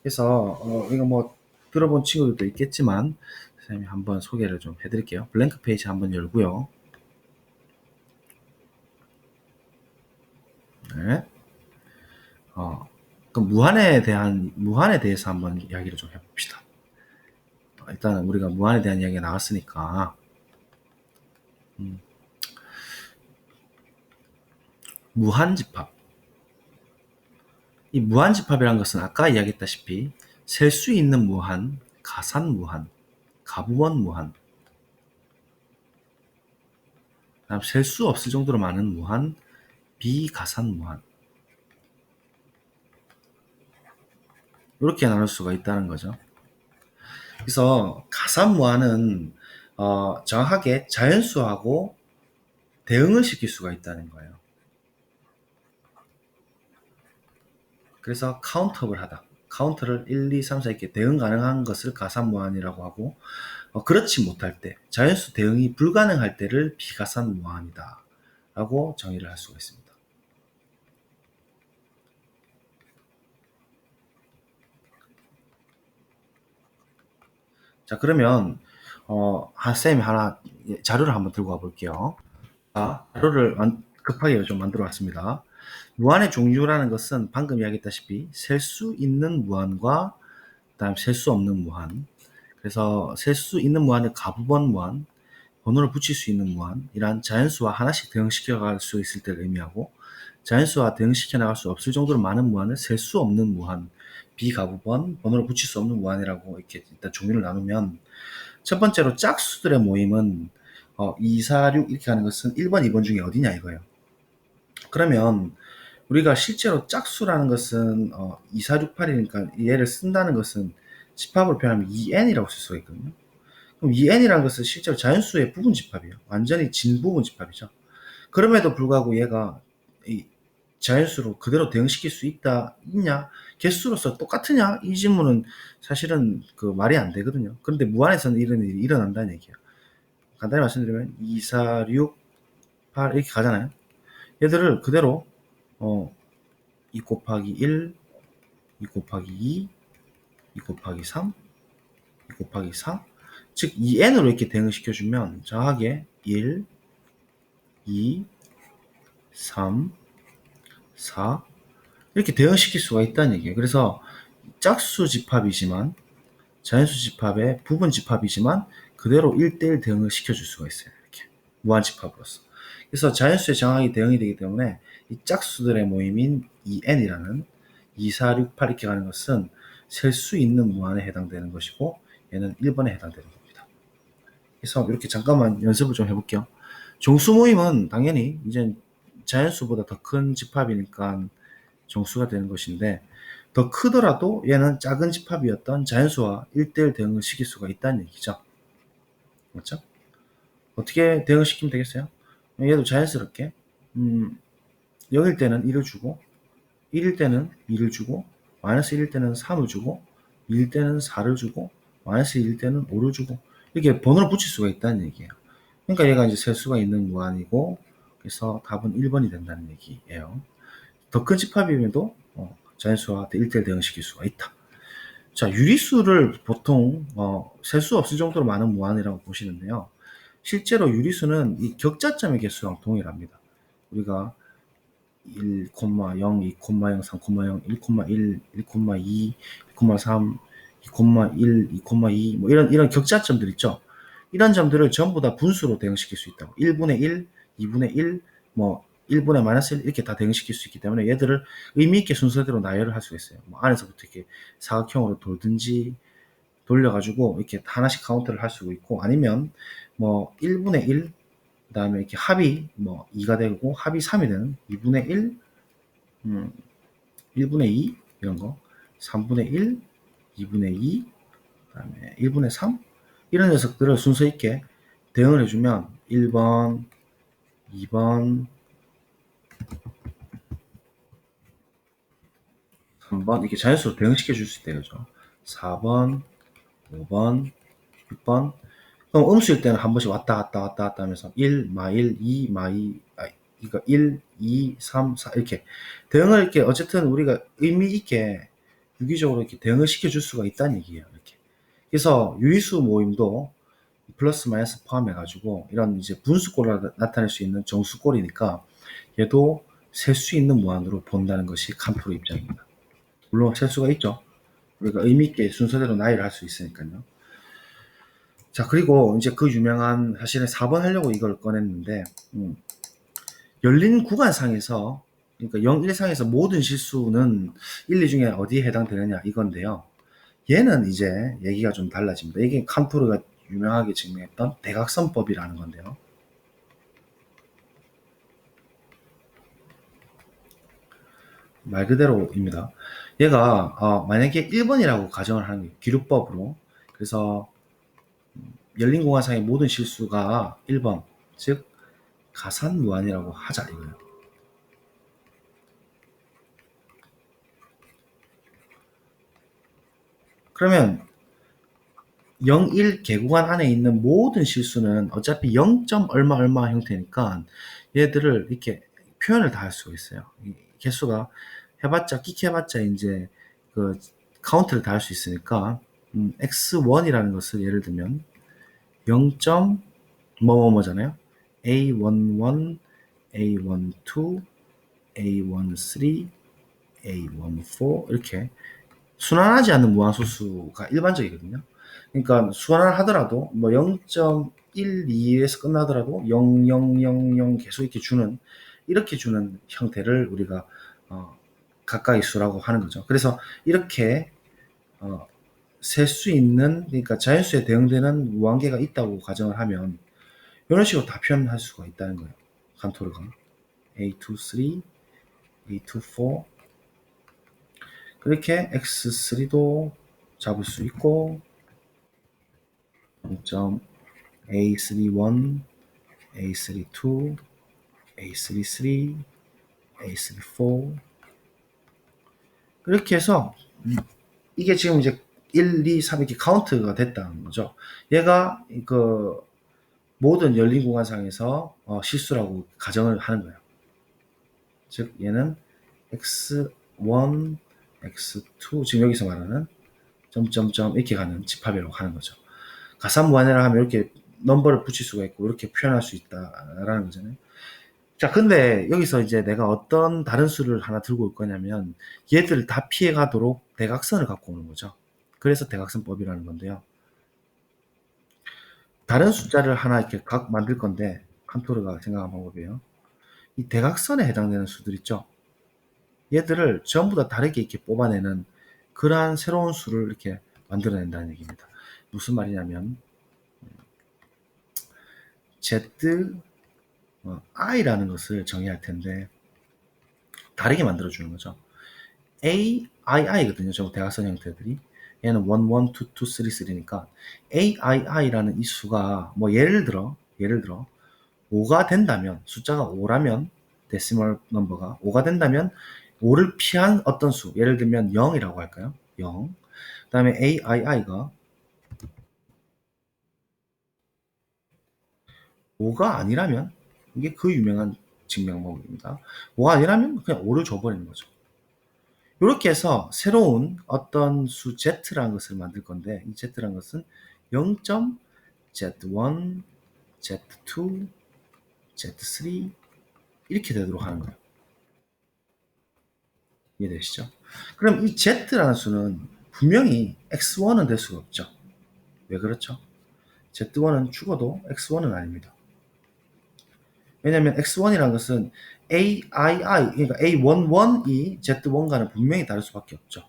그래서 이거 뭐 들어본 친구들도 있겠지만 쌤이 한번 소개를 좀 해드릴게요. 블랭크 페이지 한번 열고요. 네. 그럼 무한에 대해서 한번 이야기를 좀 해봅시다. 일단은 우리가 무한에 대한 이야기가 나왔으니까 무한집합. 이 무한집합이라는 것은 아까 이야기했다시피 셀 수 있는 무한, 가산 무한, 가부원 무한, 그다음 셀 수 없을 정도로 많은 무한, 비가산 무한, 이렇게 나눌 수가 있다는 거죠. 그래서 가산 무한은 정확하게 자연수하고 대응을 시킬 수가 있다는 거예요. 그래서 카운터블 하다. 카운터를 1, 2, 3, 4 이렇게 대응 가능한 것을 가산 무한이라고 하고, 그렇지 못할 때, 자연수 대응이 불가능할 때를 비가산 무한이다 라고 정의를 할 수가 있습니다. 자, 그러면 쌤이 하나 자료를 한번 들고 와 볼게요. 자료를 급하게 좀 만들어 왔습니다. 무한의 종류라는 것은 방금 이야기했다시피 셀 수 있는 무한과 그다음 셀 수 없는 무한. 그래서 셀 수 있는 무한을 가부번 무한, 번호를 붙일 수 있는 무한, 이란 자연수와 하나씩 대응시켜 갈 수 있을 때를 의미하고, 자연수와 대응시켜 나갈 수 없을 정도로 많은 무한을 셀 수 없는 무한, 비가부번, 번호를 붙일 수 없는 무한이라고 이렇게 일단 종류를 나누면, 첫 번째로 짝수들의 모임은 2, 4, 6 이렇게 가는 것은 1번, 2번 중에 어디냐 이거예요. 그러면 우리가 실제로 짝수라는 것은 2, 4, 6, 8이니까 얘를 쓴다는 것은 집합으로 표현하면 2n이라고 쓸 수가 있거든요. 그럼 2n이라는 것은 실제로 자연수의 부분 집합이에요. 완전히 진부분 집합이죠. 그럼에도 불구하고 얘가 이 자연수로 그대로 대응시킬 수 있냐? 개수로서 똑같으냐? 이 질문은 사실은 그 말이 안 되거든요. 그런데 무한에서는 이런 일이 일어난다는 얘기예요. 간단히 말씀드리면 2, 4, 6, 8 이렇게 가잖아요. 얘들을 그대로 2 곱하기 1, 2 곱하기 2, 2 곱하기 3, 2 곱하기 4, 즉 2n으로 이렇게 대응을 시켜주면 정확하게 1, 2, 3, 4 이렇게 대응시킬 수가 있다는 얘기예요. 그래서 짝수 집합이지만 자연수 집합의 부분 집합이지만 그대로 1대1 대응을 시켜줄 수가 있어요. 이렇게 무한 집합으로서. 그래서 자연수에 정확히 대응이 되기 때문에 이 짝수들의 모임인 2n이라는 2, 4, 6, 8 이렇게 가는 것은 셀 수 있는 무한에 해당되는 것이고 얘는 1번에 해당되는 겁니다. 그래서 이렇게 잠깐만 연습을 좀 해볼게요. 종수 모임은 당연히 이제 자연수보다 더 큰 집합이니까 정수가 되는 것인데 더 크더라도 얘는 작은 집합이었던 자연수와 1대1 대응을 시킬 수가 있다는 얘기죠. 맞죠? 어떻게 대응을 시키면 되겠어요? 얘도 자연스럽게 0일 때는 1을 주고 1일 때는 2를 주고 마이너스 1일 때는 3을 주고 2일 때는 4를 주고 마이너스 1일 때는 5를 주고 이렇게 번호를 붙일 수가 있다는 얘기예요. 그러니까 얘가 이제 셀 수가 있는 무한이고 그래서 답은 1번이 된다는 얘기예요. 더 큰 집합임에도 자연수와 1대1 대응시킬 수가 있다. 자, 유리수를 보통 셀 수 없을 정도로 많은 무한이라고 보시는데요. 실제로 유리수는 이 격자점의 개수랑 동일합니다. 우리가 1,0, 2,0, 3,0, 1,1, 1,2, 1,3, 2,1, 2,2 뭐 이런 격자점들 있죠. 이런 점들을 전부 다 분수로 대응시킬 수 있다고. 1분의 1, 2분의 1, 뭐 1분의 마이너스 1 이렇게 다 대응시킬 수 있기 때문에 얘들을 의미 있게 순서대로 나열을 할 수가 있어요. 뭐 안에서부터 이렇게 사각형으로 돌든지 돌려가지고 이렇게 하나씩 카운트를 할 수가 있고, 아니면 뭐 1분의 1, 그 다음에 이렇게 합이 뭐 2가 되고 합이 3이 되는 2분의 1, 1분의 2 이런 거, 3분의 1, 2분의 2, 그 다음에 1분의 3 이런 녀석들을 순서 있게 대응을 해주면 1번, 2번, 3번 이렇게 자연수로 대응시켜 줄 수 있대요. 그죠? 4번, 5번, 6번. 그럼 음수일 때는 한 번씩 왔다 갔다 왔다 갔다 하면서 1, 마일, 2, 마이, 이거 1, 2, 3, 4 이렇게 대응을 이렇게 어쨌든 우리가 의미 있게 유기적으로 이렇게 대응을 시켜줄 수가 있다는 얘기예요. 이렇게. 그래서 유의수 모임도 플러스 마이너스 포함해가지고 이런 이제 분수꼴로 나타낼 수 있는 정수꼴이니까 얘도 셀 수 있는 무한으로 본다는 것이 칸토르 입장입니다. 물론 셀 수가 있죠. 우리가 의미 있게 순서대로 나열을 할 수 있으니까요. 자, 그리고 이제 그 유명한 사실은 4번 하려고 이걸 꺼냈는데, 열린 구간상에서, 그러니까 0, 1상에서 모든 실수는 1, 2 중에 어디에 해당되느냐 이건데요. 얘는 이제 얘기가 좀 달라집니다. 이게 칸토르가 유명하게 증명했던 대각선법이라는 건데요. 말 그대로입니다. 얘가 만약에 1번이라고 가정을 하는 거예요. 기류법으로. 그래서 열린 공간상의 모든 실수가 1번, 즉 가산무한이라고 하자 이거예요. 그러면 0, 1 개구간 안에 있는 모든 실수는 어차피 0. 얼마 얼마 형태니까 얘들을 이렇게 표현을 다 할 수가 있어요. 개수가 해봤자 끽해봤자 이제 그 카운트를 다 할 수 있으니까 x1이라는 것을 예를 들면 0. 뭐뭐뭐잖아요. a11, a12, a13, a14 이렇게 순환하지 않는 무한소수가 일반적이거든요. 그러니까 순환을 하더라도 뭐 0.12에서 끝나더라도 0000 계속 이렇게 주는 형태를 우리가 가까이 수라고 하는 거죠. 그래서 이렇게 셀 수 있는, 그러니까 자연수에 대응되는 무한계가 있다고 가정을 하면 이런 식으로 다 표현할 수가 있다는 거예요. 칸토르가 A23, A24 그렇게 X3도 잡을 수 있고 0.A31, A32, A33, A34 그렇게 해서 이게 지금 이제 1, 2, 3 이렇게 카운트가 됐다는 거죠. 얘가 그 모든 열린 공간상에서 실수라고 가정을 하는 거예요. 즉 얘는 x1, x2 지금 여기서 말하는 점점점 이렇게 가는 집합이라고 하는 거죠. 가산무한이라 하면 이렇게 넘버를 붙일 수가 있고 이렇게 표현할 수 있다라는 거잖아요. 자, 근데 여기서 이제 내가 어떤 다른 수를 하나 들고 올 거냐면 얘들을 다 피해가도록 대각선을 갖고 오는 거죠. 그래서 대각선법이라는 건데요. 다른 숫자를 하나 이렇게 각 만들 건데 칸토르가 생각한 방법이에요. 이 대각선에 해당되는 수들 있죠. 얘들을 전부 다 다르게 이렇게 뽑아내는 그러한 새로운 수를 이렇게 만들어낸다는 얘기입니다. 무슨 말이냐면 Z, I라는 것을 정의할 텐데 다르게 만들어주는 거죠. A, II거든요. 전부 대각선 형태들이. 얘는 1, 1, 2, 2, 3, 3니까 AII라는 이 수가 뭐 예를 들어 5가 된다면, 숫자가 5라면 데시멀 넘버가 5가 된다면 5를 피한 어떤 수, 예를 들면 0이라고 할까요? 0. 그 다음에 AII가 5가 아니라면, 이게 그 유명한 증명 방법입니다. 5가 아니라면 그냥 5를 줘버리는 거죠. 이렇게 해서 새로운 어떤 수 Z라는 것을 만들 건데, 이 Z라는 것은 0.Z1, Z2, Z3 이렇게 되도록 하는 거예요. 이해되시죠? 그럼 이 Z라는 수는 분명히 X1은 될 수가 없죠. 왜 그렇죠? Z1은 죽어도 X1은 아닙니다. 왜냐면 X1이라는 것은 AII, 그러니까 A11이 Z1과는 분명히 다를 수밖에 없죠.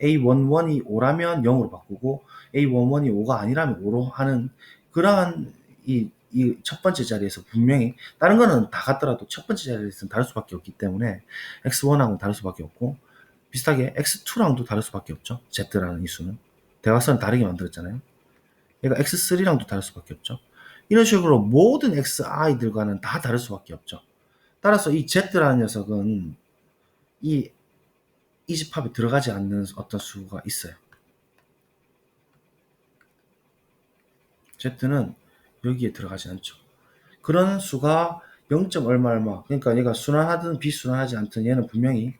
A11이 5라면 0으로 바꾸고 A11이 5가 아니라면 5로 하는 그러한 이 첫 번째 자리에서 분명히 다른 거는 다 같더라도 첫 번째 자리에서는 다를 수밖에 없기 때문에 X1하고는 다를 수밖에 없고 비슷하게 X2랑도 다를 수밖에 없죠. Z라는 이 수는. 대각선을 다르게 만들었잖아요. 그러니까 X3랑도 다를 수밖에 없죠. 이런 식으로 모든 Xi들과는 다 다를 수밖에 없죠. 따라서 이 Z라는 녀석은 이 집합에 들어가지 않는 어떤 수가 있어요. Z는 여기에 들어가지 않죠. 그런 수가 0. 얼마 얼마, 그러니까 얘가 순환하든 비순환하지 않든 얘는 분명히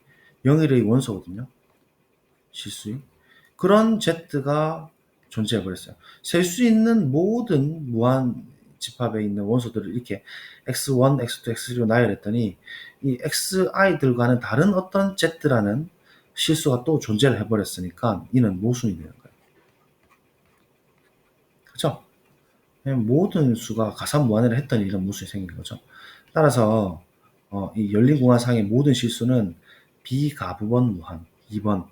0일의 원소거든요. 실수이. 그런 Z가 존재해 버렸어요. 셀 수 있는 모든 무한 집합에 있는 원소들을 이렇게 X1, X2, X3로 나열했더니 이 Xi들과는 다른 어떤 Z라는 실수가 또 존재를 해버렸으니까 이는 모순이 되는 거예요. 그렇죠? 모든 수가 가산무한을 했더니 이런 모순이 생긴 거죠. 따라서 이 열린공간상의 모든 실수는 비가부번 무한, 2번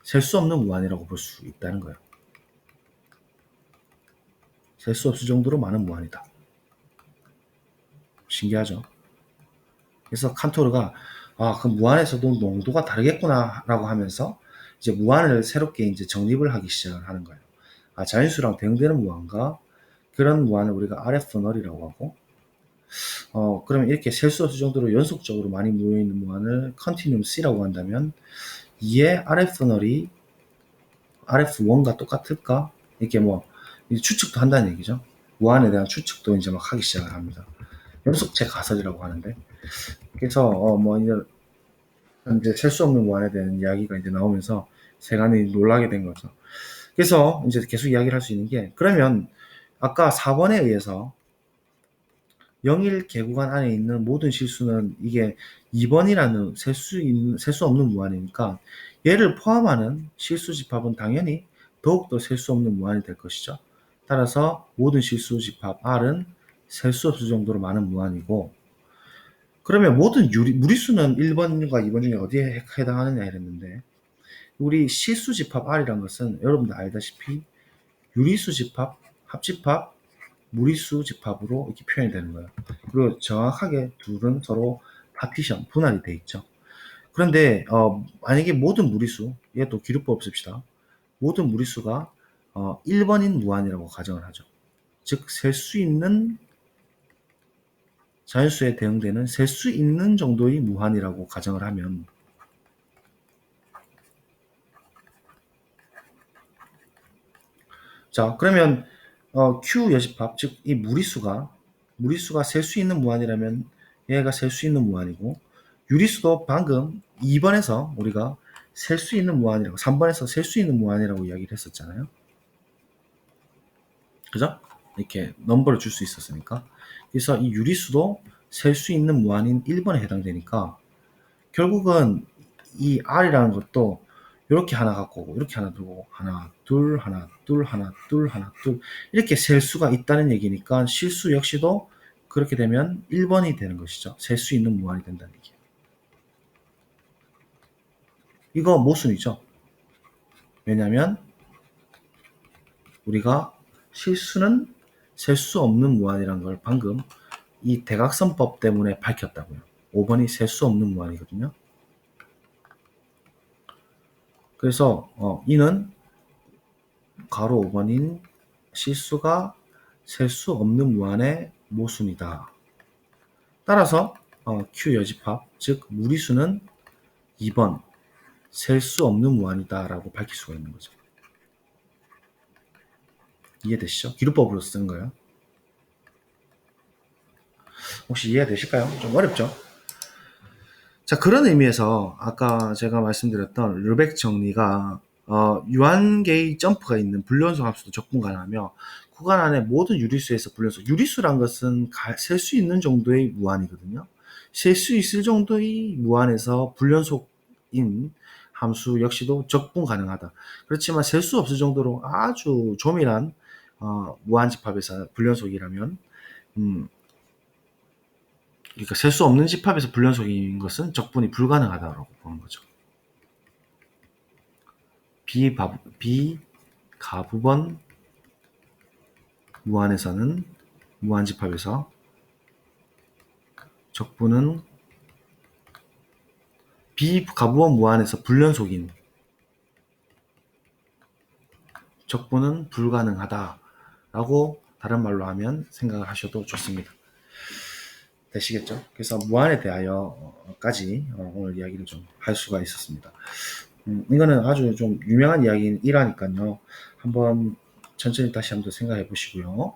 셀 수 없는 무한이라고 볼 수 있다는 거예요. 셀 수 없을 정도로 많은 무한이다. 신기하죠? 그래서 칸토르가 그 무한에서도 농도가 다르겠구나라고 하면서 이제 무한을 새롭게 이제 정립을 하기 시작을 하는 거예요. 자연수랑 대응되는 무한과 그런 무한을 우리가 RF 널이라고 하고 그러면 이렇게 셀 수 없을 정도로 연속적으로 많이 모여있는 무한을 컨티뉴엄 C라고 한다면 이에 RF 널이 RF1과 똑같을까? 이렇게 뭐 추측도 한다는 얘기죠. 무한에 대한 추측도 이제 막 하기 시작을 합니다. 연속체 가설이라고 하는데 그래서 뭐 이제 셀 수 없는 무한에 대한 이야기가 이제 나오면서 세간이 놀라게 된 거죠. 그래서 이제 계속 이야기를 할 수 있는 게 그러면 아까 4번에 의해서 0일 개구간 안에 있는 모든 실수는 이게 2번이라는 셀 수 없는 무한이니까 얘를 포함하는 실수 집합은 당연히 더욱더 셀 수 없는 무한이 될 것이죠. 따라서 모든 실수 집합 R은 셀 수 없을 정도로 많은 무한이고 그러면 모든 무리수는 1번과 2번 중에 어디에 해당하느냐 이랬는데 우리 실수 집합 R이란 것은 여러분들 알다시피 유리수 집합, 합집합, 무리수 집합으로 이렇게 표현이 되는 거예요. 그리고 정확하게 둘은 서로 파티션, 분할이 돼 있죠. 그런데 만약에 모든 무리수, 이것도 기류법 씁시다. 모든 무리수가 1번인 무한이라고 가정을 하죠. 즉 셀 수 있는 자연수에 대응되는 셀 수 있는 정도의 무한이라고 가정을 하면 자 그러면 Q 여집합 즉 이 무리수가 셀 수 있는 무한이라면 얘가 셀 수 있는 무한이고 유리수도 방금 2번에서 우리가 셀 수 있는 무한이라고 3번에서 셀 수 있는 무한이라고 이야기를 했었잖아요. 그죠? 이렇게 넘버를 줄 수 있었으니까 그래서 이 유리수도 셀 수 있는 무한인 1번에 해당되니까 결국은 이 R이라는 것도 이렇게 하나 갖고 오고 이렇게 하나 두고 하나 둘 하나 둘 하나 둘 하나 둘 이렇게 셀 수가 있다는 얘기니까 실수 역시도 그렇게 되면 1번이 되는 것이죠. 셀 수 있는 무한이 된다는 얘기예요. 이거 모순이죠. 왜냐하면 우리가 실수는 셀 수 없는 무한이라는 걸 방금 이 대각선법 때문에 밝혔다고요. 5번이 셀 수 없는 무한이거든요. 그래서 이는 가로 5번인 실수가 셀 수 없는 무한의 모순이다. 따라서 Q 여집합 즉 무리수는 2번 셀 수 없는 무한이다 라고 밝힐 수가 있는 거죠. 이해되시죠? 기루법으로 쓴 거예요. 혹시 이해되실까요? 좀 어렵죠? 자 그런 의미에서 아까 제가 말씀드렸던 르벡 정리가 유한계의 점프가 있는 불연속 함수도 적분 가능하며 구간 안에 모든 유리수에서 불연속 유리수란 것은 셀 수 있는 정도의 무한이거든요. 셀 수 있을 정도의 무한에서 불연속 인 함수 역시도 적분 가능하다. 그렇지만 셀 수 없을 정도로 아주 조밀한 무한집합에서 불연속이라면 그러니까 셀 수 없는 집합에서 불연속인 것은 적분이 불가능하다고 보는 거죠. 비가부번 무한에서는 무한집합에서 적분은 비가부번 무한에서 불연속인 적분은 불가능하다라고 다른 말로 하면 생각을 하셔도 좋습니다. 되시겠죠? 그래서 무한에 대하여까지 오늘 이야기를 좀 할 수가 있었습니다. 이거는 아주 좀 유명한 이야기인 일화니까요. 한번 천천히 다시 한번 생각해 보시고요.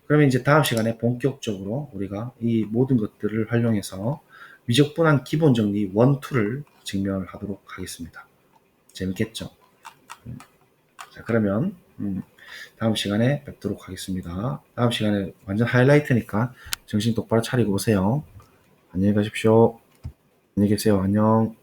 그러면 이제 다음 시간에 본격적으로 우리가 이 모든 것들을 활용해서 미적분한 기본 정리 1, 2를 증명을 하도록 하겠습니다. 재밌겠죠? 자, 그러면 다음 시간에 뵙도록 하겠습니다. 다음 시간에 완전 하이라이트니까 정신 똑바로 차리고 오세요. 안녕히 가십시오. 안녕히 계세요. 안녕.